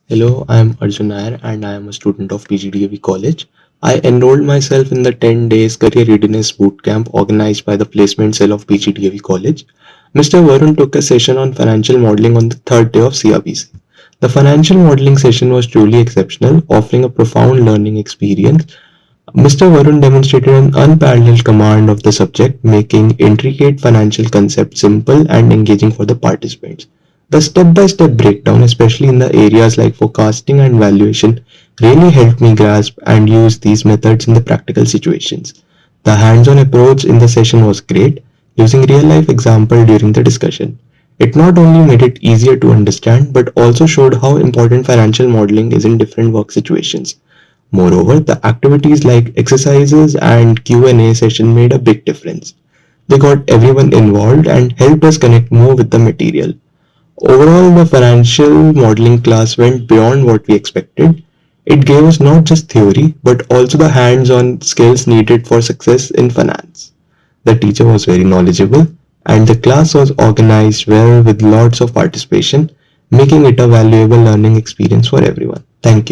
Hello, I am Arjun Nair and I am a student of PGDAV College. I enrolled myself in the 10 days career readiness bootcamp organized by the placement cell of PGDAV College. Mr. Varun took a session on financial modeling on the third day of CRBC. The financial modeling session was truly exceptional, offering a profound learning experience. Mr. Varun demonstrated an unparalleled command of the subject, making intricate financial concepts simple and engaging for the participants. The step-by-step breakdown, especially in the areas like forecasting and valuation, really helped me grasp and use these methods in the practical situations. The hands-on approach in the session was great, using real-life example during the discussion. It not only made it easier to understand, but also showed how important financial modeling is in different work situations. Moreover, the activities like exercises and Q&A session made a big difference. They got everyone involved and helped us connect more with the material. Overall, the financial modeling class went beyond what we expected. It gave us not just theory, but also the hands-on skills needed for success in finance. The teacher was very knowledgeable, and the class was organized well with lots of participation, making it a valuable learning experience for everyone. Thank you.